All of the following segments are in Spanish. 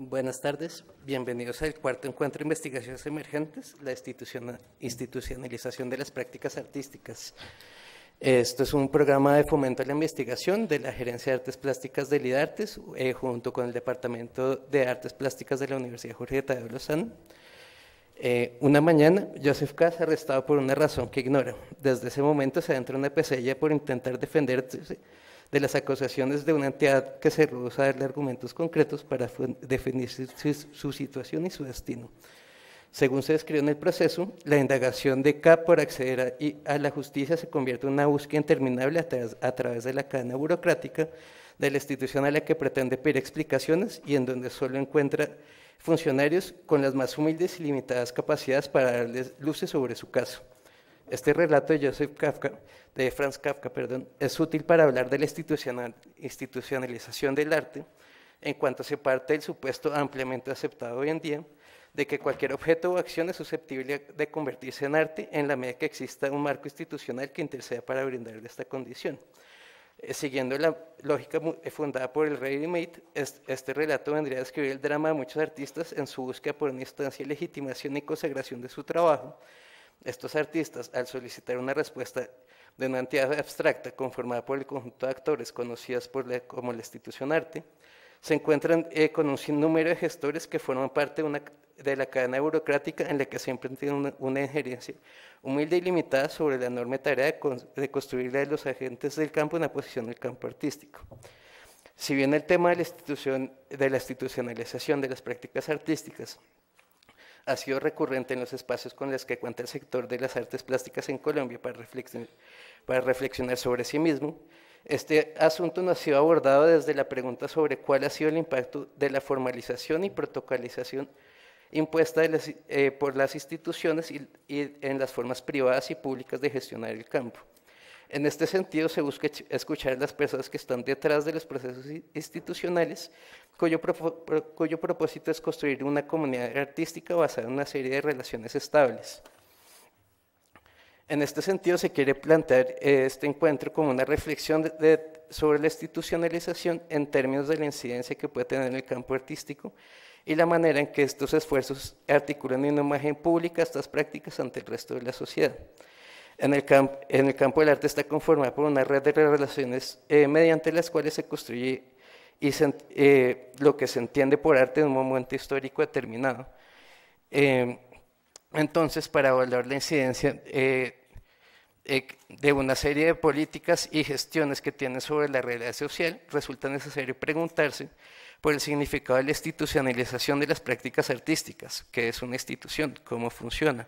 Buenas tardes, bienvenidos al cuarto encuentro de investigaciones emergentes, la institucionalización de las prácticas artísticas. Esto es un programa de fomento a la investigación de la Gerencia de Artes Plásticas del IDARTES, junto con el Departamento de Artes Plásticas de la Universidad Jorge Tadeo Lozano. Una mañana, Joseph K. es arrestado por una razón que ignora. Desde ese momento se adentra en una pesadilla por intentar defenderse de las acusaciones de una entidad que se rehúsa a darle argumentos concretos para definir su situación y su destino. Según se describe en el proceso, la indagación de K por acceder a la justicia se convierte en una búsqueda interminable a través de la cadena burocrática de la institución a la que pretende pedir explicaciones y en donde solo encuentra funcionarios con las más humildes y limitadas capacidades para darles luces sobre su caso. Este relato de Franz Kafka, es útil para hablar de la institucionalización del arte en cuanto se parte del supuesto ampliamente aceptado hoy en día de que cualquier objeto o acción es susceptible de convertirse en arte en la medida que exista un marco institucional que interceda para brindarle esta condición. Siguiendo la lógica fundada por el ready-made, este relato vendría a describir el drama de muchos artistas en su búsqueda por una instancia de legitimación y consagración de su trabajo. Estos artistas, al solicitar una respuesta de una entidad abstracta conformada por el conjunto de actores conocidas como la institución arte, se encuentran con un sinnúmero de gestores que forman parte de la cadena burocrática en la que siempre tienen una injerencia humilde y limitada sobre la enorme tarea de construirle a los agentes del campo una posición en el campo artístico. Si bien el tema de la institucionalización de las prácticas artísticas ha sido recurrente en los espacios con los que cuenta el sector de las artes plásticas en Colombia para reflexionar sobre sí mismo, este asunto no ha sido abordado desde la pregunta sobre cuál ha sido el impacto de la formalización y protocolización impuesta por las instituciones y en las formas privadas y públicas de gestionar el campo. En este sentido, se busca escuchar a las personas que están detrás de los procesos institucionales, cuyo propósito es construir una comunidad artística basada en una serie de relaciones estables. En este sentido, se quiere plantear este encuentro como una reflexión sobre la institucionalización en términos de la incidencia que puede tener en el campo artístico y la manera en que estos esfuerzos articulan en una imagen pública estas prácticas ante el resto de la sociedad. En el campo del arte está conformada por una red de relaciones mediante las cuales se construye lo que se entiende por arte en un momento histórico determinado. Entonces, para evaluar la incidencia de una serie de políticas y gestiones que tienen sobre la realidad social, resulta necesario preguntarse por el significado de la institucionalización de las prácticas artísticas, qué es una institución, cómo funciona,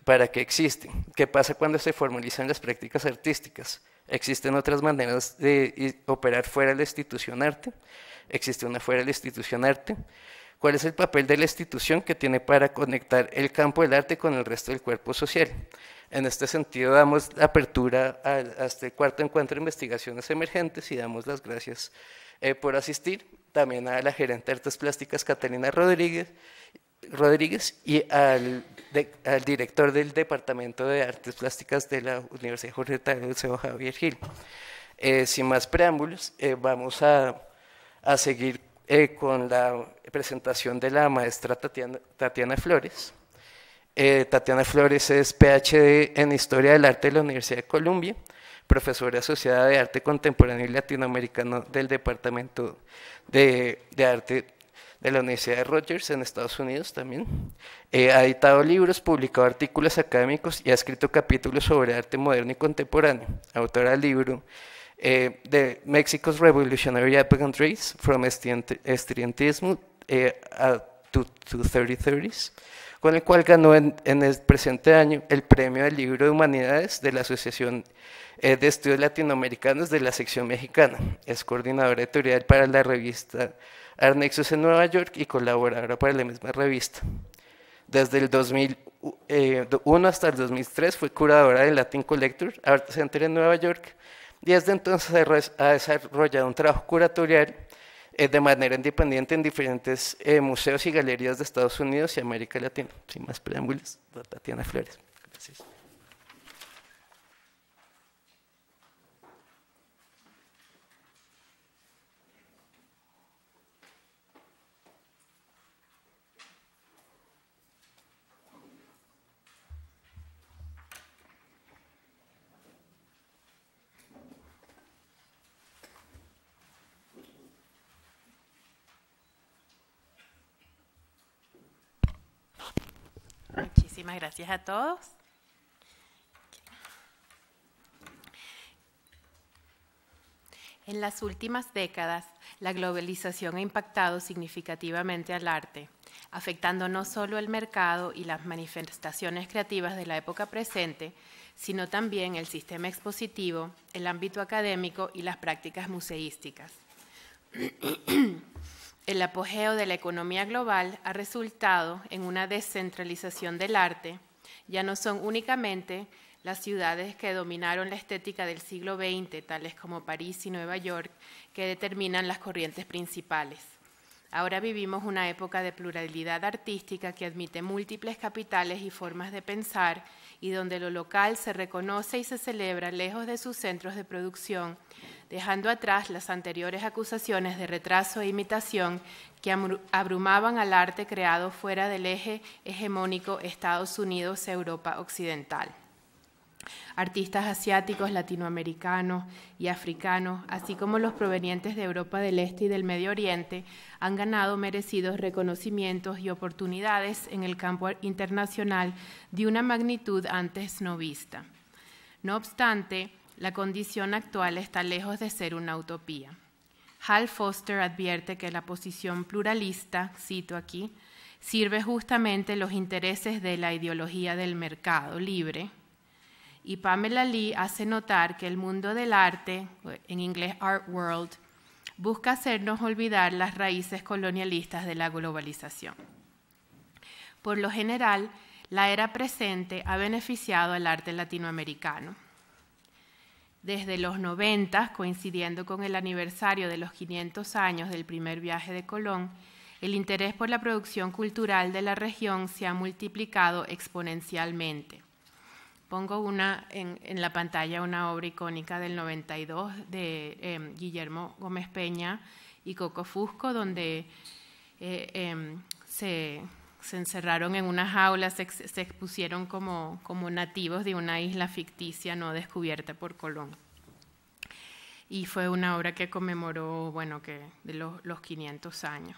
para qué existen, qué pasa cuando se formalizan las prácticas artísticas. ¿Existen otras maneras de operar fuera de la institución arte? ¿Existe una fuera de la institución arte? ¿Cuál es el papel de la institución que tiene para conectar el campo del arte con el resto del cuerpo social? En este sentido, damos apertura a este cuarto encuentro de investigaciones emergentes y damos las gracias por asistir, también a la gerente de Artes Plásticas, Catalina Rodríguez, y al director del Departamento de Artes Plásticas de la Universidad Jorge Tadeo Lozano, Javier Gil. Sin más preámbulos, vamos a seguir con la presentación de la maestra Tatiana Flores. Tatiana Flores es PhD en Historia del Arte de la Universidad de Columbia, profesora asociada de Arte Contemporáneo y Latinoamericano del Departamento de Arte de la Universidad de Rutgers en Estados Unidos también. Ha editado libros, publicado artículos académicos y ha escrito capítulos sobre arte moderno y contemporáneo. Autora del libro de Mexico's Revolutionary Avant Race, From Estudiantismo to 3030s, con el cual ganó en el presente año el premio del libro de Humanidades de la Asociación de Estudios Latinoamericanos de la sección mexicana. Es coordinadora editorial para la revista Arnexus en Nueva York y colaboradora para la misma revista. Desde el 2001 hasta el 2003 fue curadora del Latin Collector Art Center en Nueva York y desde entonces ha desarrollado un trabajo curatorial de manera independiente en diferentes museos y galerías de Estados Unidos y América Latina. Sin más preámbulos, Tatiana Flores. Gracias. Muchísimas gracias a todos. En las últimas décadas, la globalización ha impactado significativamente al arte, afectando no solo el mercado y las manifestaciones creativas de la época presente, sino también el sistema expositivo, el ámbito académico y las prácticas museísticas. El apogeo de la economía global ha resultado en una descentralización del arte. Ya no son únicamente las ciudades que dominaron la estética del siglo XX, tales como París y Nueva York, que determinan las corrientes principales. Ahora vivimos una época de pluralidad artística que admite múltiples capitales y formas de pensar y donde lo local se reconoce y se celebra lejos de sus centros de producción, dejando atrás las anteriores acusaciones de retraso e imitación que abrumaban al arte creado fuera del eje hegemónico Estados Unidos-Europa occidental. Artistas asiáticos, latinoamericanos y africanos, así como los provenientes de Europa del Este y del Medio Oriente, han ganado merecidos reconocimientos y oportunidades en el campo internacional de una magnitud antes no vista. No obstante, la condición actual está lejos de ser una utopía. Hal Foster advierte que la posición pluralista, cito aquí, sirve justamente los intereses de la ideología del mercado libre. Y Pamela Lee hace notar que el mundo del arte, en inglés Art World, busca hacernos olvidar las raíces colonialistas de la globalización. Por lo general, la era presente ha beneficiado al arte latinoamericano. Desde los 90, coincidiendo con el aniversario de los 500 años del primer viaje de Colón, el interés por la producción cultural de la región se ha multiplicado exponencialmente. Pongo en la pantalla una obra icónica del 92 de Guillermo Gómez Peña y Coco Fusco, donde se encerraron en una jaula, se expusieron como nativos de una isla ficticia no descubierta por Colón. Y fue una obra que conmemoró, de los 500 años.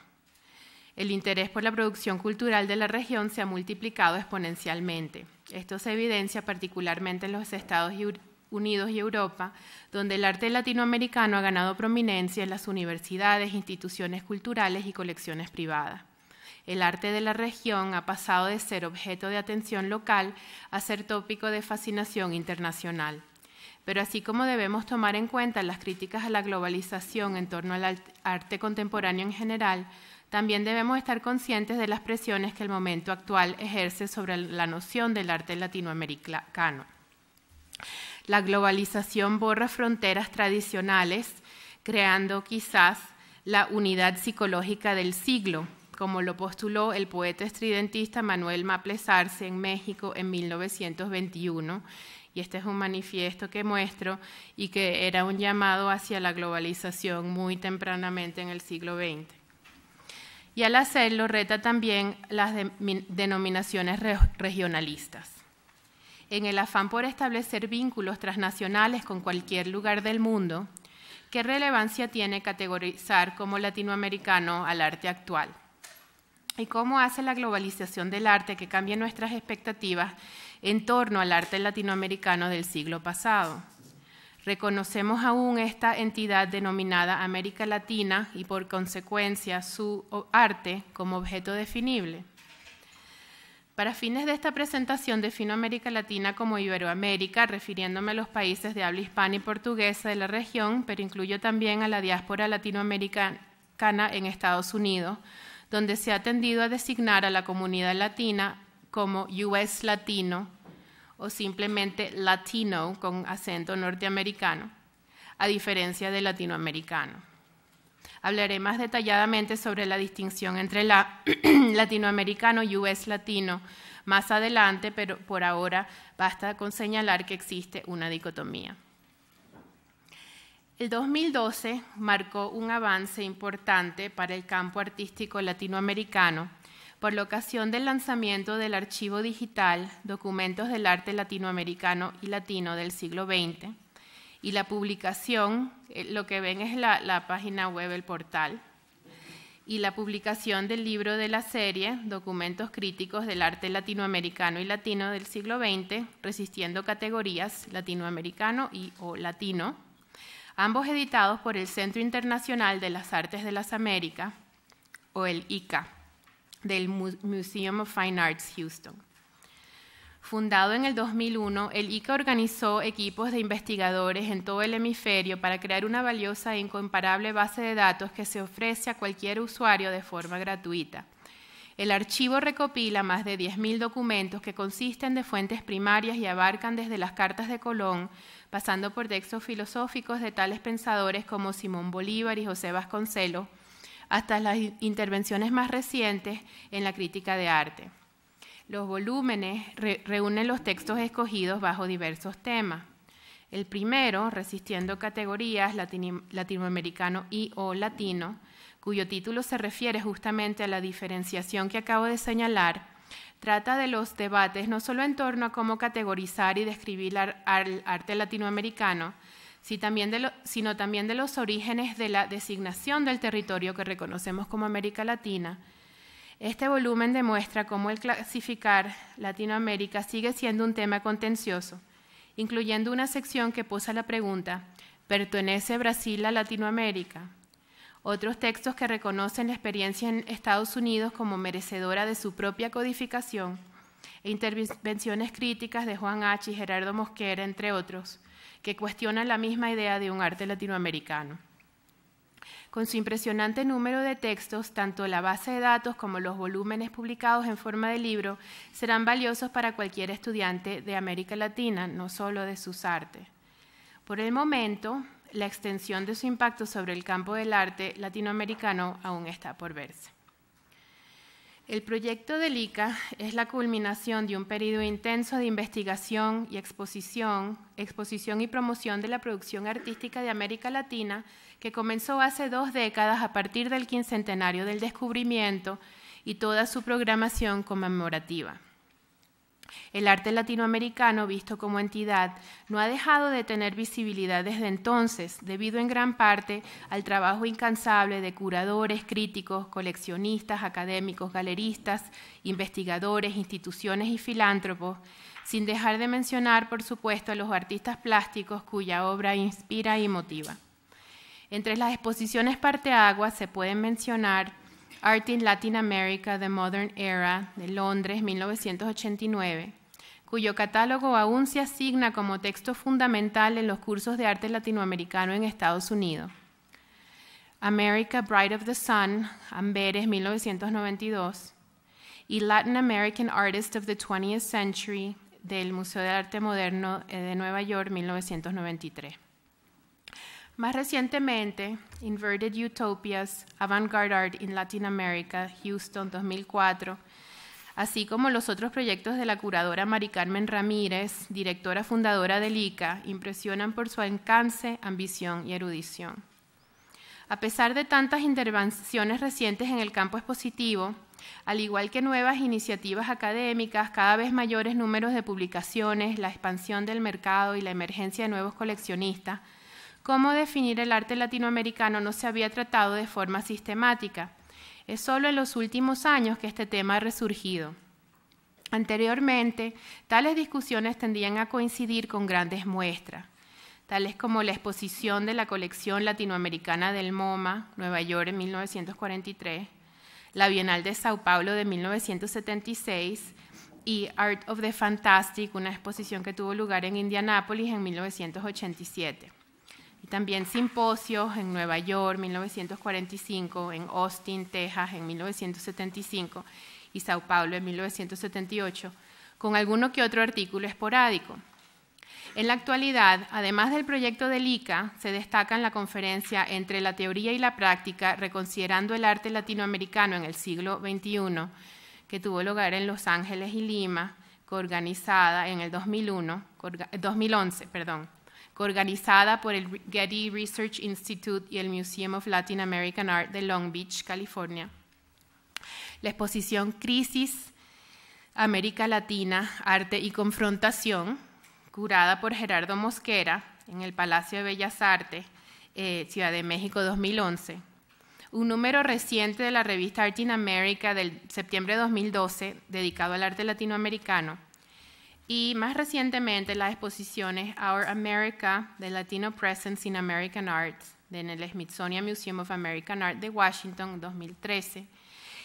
El interés por la producción cultural de la región se ha multiplicado exponencialmente. Esto se evidencia particularmente en los Estados Unidos y Europa, donde el arte latinoamericano ha ganado prominencia en las universidades, instituciones culturales y colecciones privadas. El arte de la región ha pasado de ser objeto de atención local a ser tópico de fascinación internacional. Pero así como debemos tomar en cuenta las críticas a la globalización en torno al arte contemporáneo en general, también debemos estar conscientes de las presiones que el momento actual ejerce sobre la noción del arte latinoamericano. La globalización borra fronteras tradicionales, creando quizás la unidad psicológica del siglo, como lo postuló el poeta estridentista Manuel Maples Arce en México en 1921, y este es un manifiesto que muestro y que era un llamado hacia la globalización muy tempranamente en el siglo XX. Y al hacerlo reta también las denominaciones regionalistas. En el afán por establecer vínculos transnacionales con cualquier lugar del mundo, ¿qué relevancia tiene categorizar como latinoamericano al arte actual? ¿Y cómo hace la globalización del arte que cambie nuestras expectativas en torno al arte latinoamericano del siglo pasado? ¿Reconocemos aún esta entidad denominada América Latina y por consecuencia su arte como objeto definible? Para fines de esta presentación defino América Latina como Iberoamérica, refiriéndome a los países de habla hispana y portuguesa de la región, pero incluyo también a la diáspora latinoamericana en Estados Unidos, donde se ha tendido a designar a la comunidad latina como US Latino, o simplemente latino con acento norteamericano, a diferencia de latinoamericano. Hablaré más detalladamente sobre la distinción entre latinoamericano y US latino más adelante, pero por ahora basta con señalar que existe una dicotomía. El 2012 marcó un avance importante para el campo artístico latinoamericano por la ocasión del lanzamiento del archivo digital Documentos del Arte Latinoamericano y Latino del siglo XX y la publicación, lo que ven es la página web, el portal, y la publicación del libro de la serie, Documentos Críticos del Arte Latinoamericano y Latino del siglo XX, Resistiendo Categorías, Latinoamericano y o Latino, ambos editados por el Centro Internacional de las Artes de las Américas, o el ICA, del Museum of Fine Arts, Houston. Fundado en el 2001, el ICA organizó equipos de investigadores en todo el hemisferio para crear una valiosa e incomparable base de datos que se ofrece a cualquier usuario de forma gratuita. El archivo recopila más de 10.000 documentos que consisten de fuentes primarias y abarcan desde las cartas de Colón, pasando por textos filosóficos de tales pensadores como Simón Bolívar y José Vasconcelos, hasta las intervenciones más recientes en la crítica de arte. Los volúmenes reúnen los textos escogidos bajo diversos temas. El primero, Resistiendo Categorías, Latinoamericano y o Latino, cuyo título se refiere justamente a la diferenciación que acabo de señalar, trata de los debates no solo en torno a cómo categorizar y describir al arte latinoamericano, sino también de los orígenes de la designación del territorio que reconocemos como América Latina. Este volumen demuestra cómo el clasificar Latinoamérica sigue siendo un tema contencioso, incluyendo una sección que posa la pregunta, ¿pertenece Brasil a Latinoamérica? Otros textos que reconocen la experiencia en Estados Unidos como merecedora de su propia codificación, e intervenciones críticas de Juan H. y Gerardo Mosquera, entre otros, que cuestionan la misma idea de un arte latinoamericano. Con su impresionante número de textos, tanto la base de datos como los volúmenes publicados en forma de libro serán valiosos para cualquier estudiante de América Latina, no solo de sus artes. Por el momento, la extensión de su impacto sobre el campo del arte latinoamericano aún está por verse. El proyecto del ICA es la culminación de un periodo intenso de investigación y exposición y promoción de la producción artística de América Latina que comenzó hace 2 décadas a partir del quincentenario del descubrimiento y toda su programación conmemorativa. El arte latinoamericano, visto como entidad, no ha dejado de tener visibilidad desde entonces, debido en gran parte al trabajo incansable de curadores, críticos, coleccionistas, académicos, galeristas, investigadores, instituciones y filántropos, sin dejar de mencionar, por supuesto, a los artistas plásticos cuya obra inspira y motiva. Entre las exposiciones parteaguas se pueden mencionar Art in Latin America, The Modern Era, de Londres, 1989, cuyo catálogo aún se asigna como texto fundamental en los cursos de arte latinoamericano en Estados Unidos. America, Bride of the Sun, Amberes, 1992, y Latin American Artist of the 20th Century, del Museo de Arte Moderno de Nueva York, 1993. Más recientemente, Inverted Utopias, Avant-Garde Art in Latin America, Houston, 2004, así como los otros proyectos de la curadora Mari Carmen Ramírez, directora fundadora del ICA, impresionan por su alcance, ambición y erudición. A pesar de tantas intervenciones recientes en el campo expositivo, al igual que nuevas iniciativas académicas, cada vez mayores números de publicaciones, la expansión del mercado y la emergencia de nuevos coleccionistas, cómo definir el arte latinoamericano no se había tratado de forma sistemática. Es solo en los últimos años que este tema ha resurgido. Anteriormente, tales discusiones tendían a coincidir con grandes muestras, tales como la exposición de la colección latinoamericana del MoMA, Nueva York, en 1943, la Bienal de Sao Paulo de 1976 y Art of the Fantastic, una exposición que tuvo lugar en Indianápolis en 1987. Y también simposios en Nueva York, 1945, en Austin, Texas, en 1975 y Sao Paulo en 1978, con alguno que otro artículo esporádico. En la actualidad, además del proyecto del ICA, se destacan la conferencia Entre la teoría y la práctica, reconsiderando el arte latinoamericano en el siglo XXI, que tuvo lugar en Los Ángeles y Lima, coorganizada en el 2011, coorganizada por el Getty Research Institute y el Museum of Latin American Art de Long Beach, California. La exposición Crisis, América Latina, Arte y Confrontación, curada por Gerardo Mosquera en el Palacio de Bellas Artes, Ciudad de México, 2011. un número reciente de la revista Art in America del septiembre de 2012, dedicado al arte latinoamericano, y más recientemente las exposiciones Our America, The Latino Presence in American Art, en el Smithsonian Museum of American Art de Washington, 2013,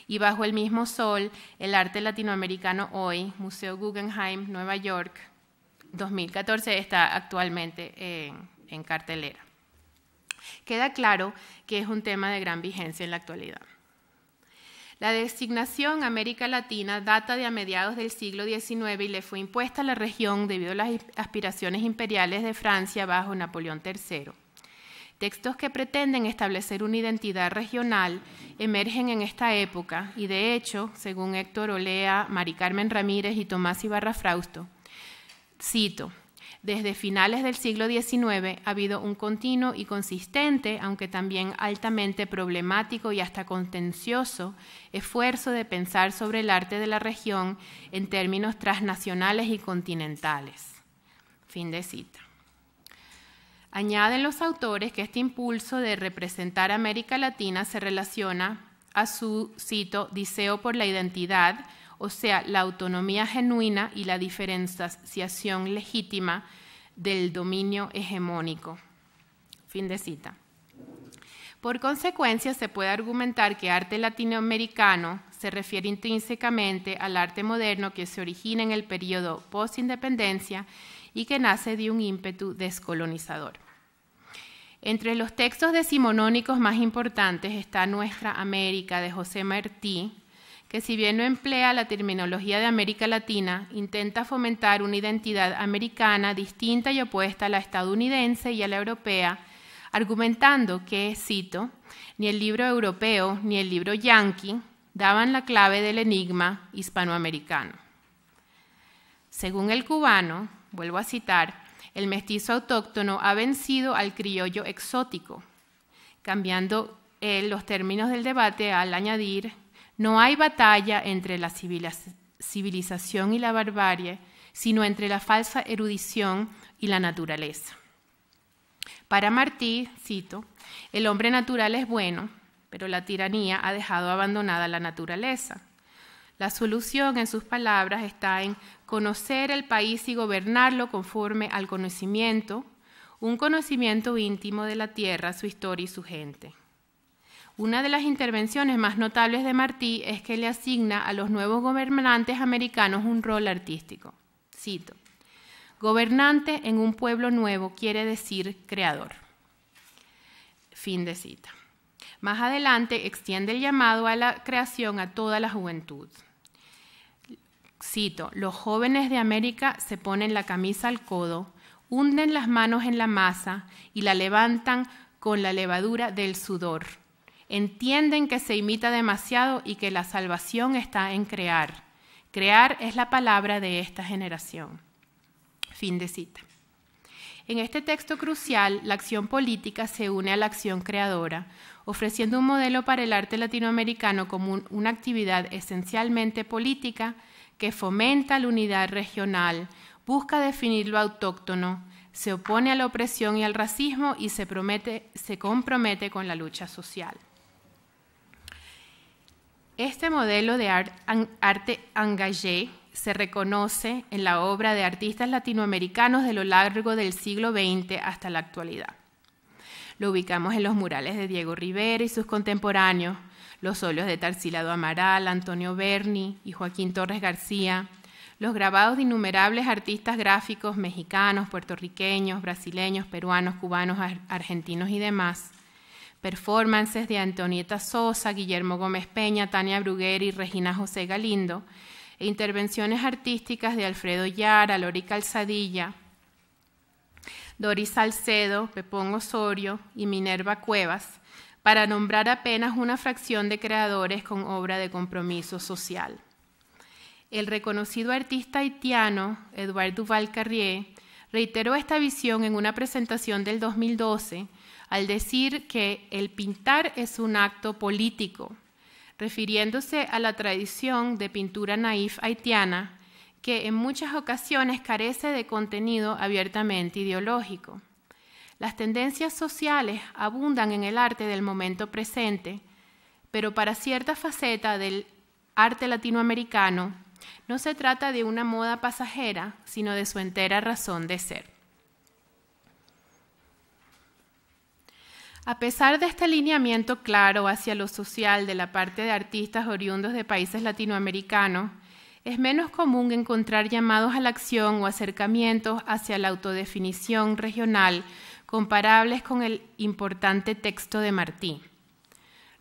y Bajo el mismo sol, el arte latinoamericano hoy, Museo Guggenheim, Nueva York, 2014, está actualmente en cartelera. Queda claro que es un tema de gran vigencia en la actualidad. La designación América Latina data de a mediados del siglo XIX y le fue impuesta a la región debido a las aspiraciones imperiales de Francia bajo Napoleón III. Textos que pretenden establecer una identidad regional emergen en esta época y, de hecho, según Héctor Olea, Mari Carmen Ramírez y Tomás Ibarra Frausto, cito, desde finales del siglo XIX ha habido un continuo y consistente, aunque también altamente problemático y hasta contencioso, esfuerzo de pensar sobre el arte de la región en términos transnacionales y continentales. Fin de cita. Añaden los autores que este impulso de representar América Latina se relaciona a su, cito, deseo por la identidad, o sea, la autonomía genuina y la diferenciación legítima del dominio hegemónico. Fin de cita. Por consecuencia, se puede argumentar que arte latinoamericano se refiere intrínsecamente al arte moderno que se origina en el periodo post-independencia y que nace de un ímpetu descolonizador. Entre los textos decimonónicos más importantes está Nuestra América, de José Martí, que si bien no emplea la terminología de América Latina, intenta fomentar una identidad americana distinta y opuesta a la estadounidense y a la europea, argumentando que, cito, ni el libro europeo ni el libro yanqui daban la clave del enigma hispanoamericano. Según el cubano, vuelvo a citar, el mestizo autóctono ha vencido al criollo exótico, cambiando los términos del debate al añadir: no hay batalla entre la civilización y la barbarie, sino entre la falsa erudición y la naturaleza. Para Martí, cito, el hombre natural es bueno, pero la tiranía ha dejado abandonada la naturaleza. La solución, en sus palabras, está en conocer el país y gobernarlo conforme al conocimiento, un conocimiento íntimo de la tierra, su historia y su gente. Una de las intervenciones más notables de Martí es que le asigna a los nuevos gobernantes americanos un rol artístico. Cito, gobernante en un pueblo nuevo quiere decir creador. Fin de cita. Más adelante extiende el llamado a la creación a toda la juventud. Cito, los jóvenes de América se ponen la camisa al codo, hunden las manos en la masa y la levantan con la levadura del sudor. Entienden que se imita demasiado y que la salvación está en crear. Crear es la palabra de esta generación. Fin de cita. En este texto crucial, la acción política se une a la acción creadora, ofreciendo un modelo para el arte latinoamericano como una actividad esencialmente política que fomenta la unidad regional, busca definir lo autóctono, se opone a la opresión y al racismo y se compromete con la lucha social. Este modelo de arte engagé se reconoce en la obra de artistas latinoamericanos de lo largo del siglo XX hasta la actualidad. Lo ubicamos en los murales de Diego Rivera y sus contemporáneos, los óleos de Tarsila do Amaral, Antonio Berni y Joaquín Torres García, los grabados de innumerables artistas gráficos mexicanos, puertorriqueños, brasileños, peruanos, cubanos, argentinos y demás, performances de Antonieta Sosa, Guillermo Gómez Peña, Tania Bruguera y Regina José Galindo, e intervenciones artísticas de Alfredo Yara, Lori Calzadilla, Doris Salcedo, Pepón Osorio y Minerva Cuevas, para nombrar apenas una fracción de creadores con obra de compromiso social. El reconocido artista haitiano Edouard Duval-Carrier reiteró esta visión en una presentación del 2012 al decir que el pintar es un acto político, refiriéndose a la tradición de pintura naif haitiana que en muchas ocasiones carece de contenido abiertamente ideológico. Las tendencias sociales abundan en el arte del momento presente, pero para cierta faceta del arte latinoamericano no se trata de una moda pasajera, sino de su entera razón de ser. A pesar de este alineamiento claro hacia lo social de la parte de artistas oriundos de países latinoamericanos, es menos común encontrar llamados a la acción o acercamientos hacia la autodefinición regional comparables con el importante texto de Martí.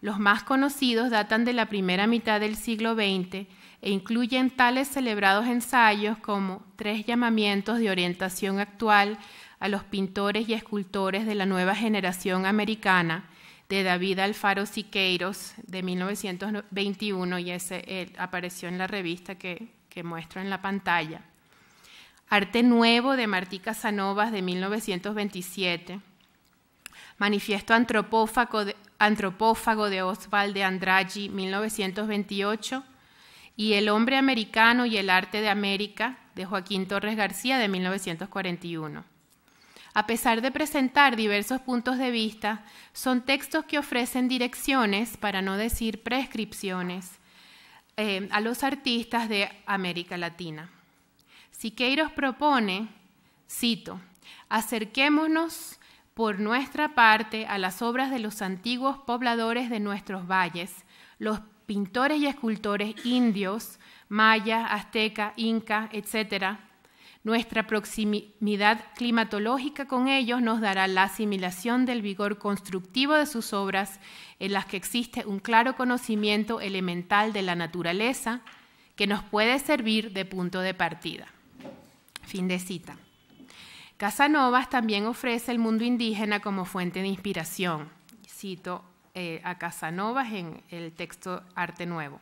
Los más conocidos datan de la primera mitad del siglo XX e incluyen tales celebrados ensayos como 3 llamamientos de orientación actual a los pintores y escultores de la nueva generación americana, de David Alfaro Siqueiros, de 1921, y ese apareció en la revista que muestro en la pantalla. Arte Nuevo, de Martí Casanovas, de 1927. Manifiesto Antropófago de Oswald de Andraggi, 1928. Y El Hombre Americano y el Arte de América, de Joaquín Torres García, de 1941. A pesar de presentar diversos puntos de vista, son textos que ofrecen direcciones, para no decir prescripciones, a los artistas de América Latina. Siqueiros propone, cito, acerquémonos por nuestra parte a las obras de los antiguos pobladores de nuestros valles, los pintores y escultores indios, maya, azteca, inca, etc. Nuestra proximidad climatológica con ellos nos dará la asimilación del vigor constructivo de sus obras, en las que existe un claro conocimiento elemental de la naturaleza que nos puede servir de punto de partida. Fin de cita. Casanovas también ofrece el mundo indígena como fuente de inspiración. Cito a Casanovas en el texto Arte Nuevo.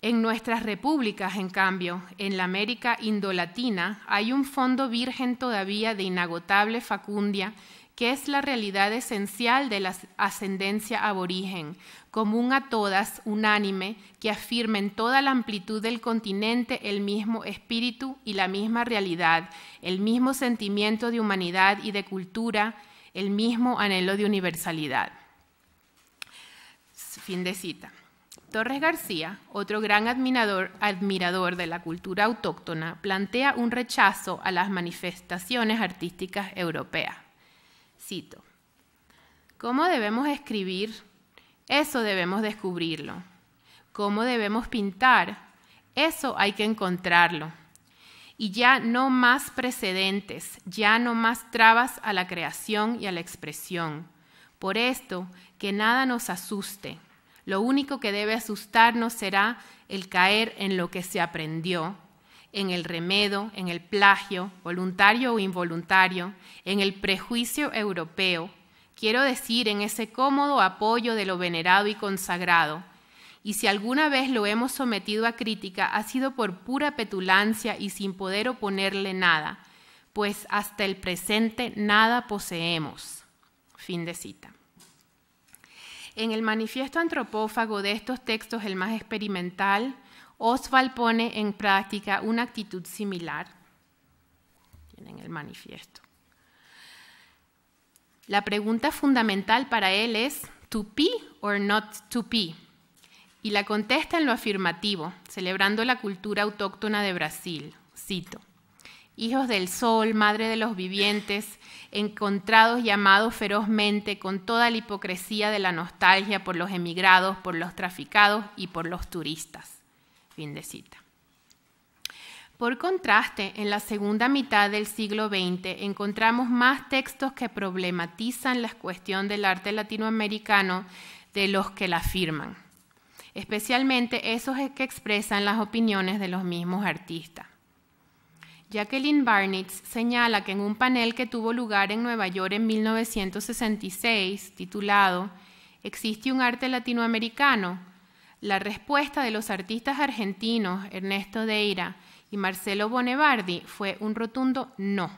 En nuestras repúblicas, en cambio, en la América indolatina, hay un fondo virgen todavía de inagotable facundia, que es la realidad esencial de la ascendencia aborigen, común a todas, unánime, que afirma en toda la amplitud del continente el mismo espíritu y la misma realidad, el mismo sentimiento de humanidad y de cultura, el mismo anhelo de universalidad. Fin de cita. Torres García, otro gran admirador de la cultura autóctona, plantea un rechazo a las manifestaciones artísticas europeas. Cito, ¿cómo debemos escribir? Eso debemos descubrirlo. ¿Cómo debemos pintar? Eso hay que encontrarlo. Y ya no más precedentes, ya no más trabas a la creación y a la expresión. Por esto, que nada nos asuste. Lo único que debe asustarnos será el caer en lo que se aprendió, en el remedo, en el plagio, voluntario o involuntario, en el prejuicio europeo, quiero decir, en ese cómodo apoyo de lo venerado y consagrado. Y si alguna vez lo hemos sometido a crítica, ha sido por pura petulancia y sin poder oponerle nada, pues hasta el presente nada poseemos. Fin de cita. En el manifiesto antropófago de estos textos, el más experimental, Oswald pone en práctica una actitud similar. Tienen el manifiesto. La pregunta fundamental para él es ¿to be or not to be? Y la contesta en lo afirmativo, celebrando la cultura autóctona de Brasil. Cito, hijos del sol, madre de los vivientes, encontrados y amados ferozmente con toda la hipocresía de la nostalgia por los emigrados, por los traficados y por los turistas. Fin de cita. Por contraste, en la segunda mitad del siglo XX encontramos más textos que problematizan la cuestión del arte latinoamericano de los que la afirman, especialmente esos que expresan las opiniones de los mismos artistas. Jacqueline Barnitz señala que en un panel que tuvo lugar en Nueva York en 1966, titulado ¿Existe un arte latinoamericano?, la respuesta de los artistas argentinos Ernesto Deira y Marcelo Bonevardi fue un rotundo no.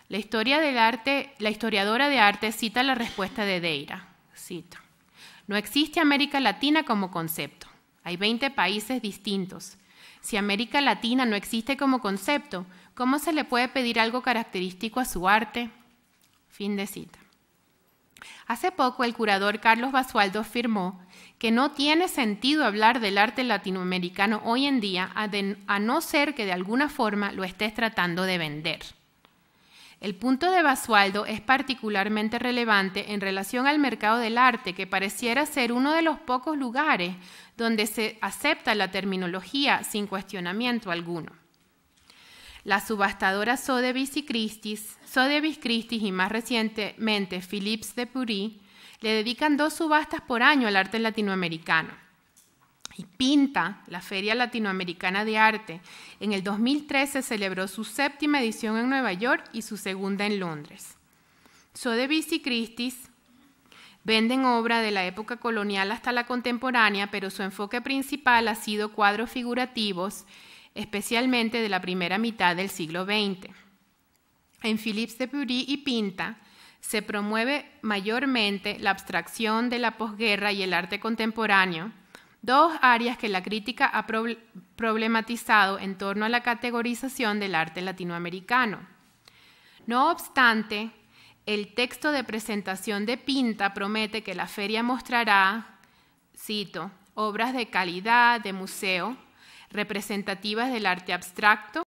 La historiadora de arte cita la respuesta de Deira. Cito, no existe América Latina como concepto. Hay 20 países distintos. Si América Latina no existe como concepto, ¿cómo se le puede pedir algo característico a su arte? Fin de cita. Hace poco el curador Carlos Basualdo afirmó que no tiene sentido hablar del arte latinoamericano hoy en día a no ser que de alguna forma lo estés tratando de vender. El punto de Basualdo es particularmente relevante en relación al mercado del arte, que pareciera ser uno de los pocos lugares donde se acepta la terminología sin cuestionamiento alguno. La subastadora Sotheby's Christie's y más recientemente Philippe de Paris le dedican 2 subastas por año al arte latinoamericano. Y Pinta, la Feria Latinoamericana de Arte, en el 2013 celebró su 7ª edición en Nueva York y su 2ª en Londres. Sotheby's y Christie's venden obra de la época colonial hasta la contemporánea, pero su enfoque principal ha sido cuadros figurativos, especialmente de la primera mitad del siglo XX. En Philippe de Paris y Pinta se promueve mayormente la abstracción de la posguerra y el arte contemporáneo, 2 áreas que la crítica ha problematizado en torno a la categorización del arte latinoamericano. No obstante, el texto de presentación de Pinta promete que la feria mostrará, cito, obras de calidad de museo, representativas del arte abstracto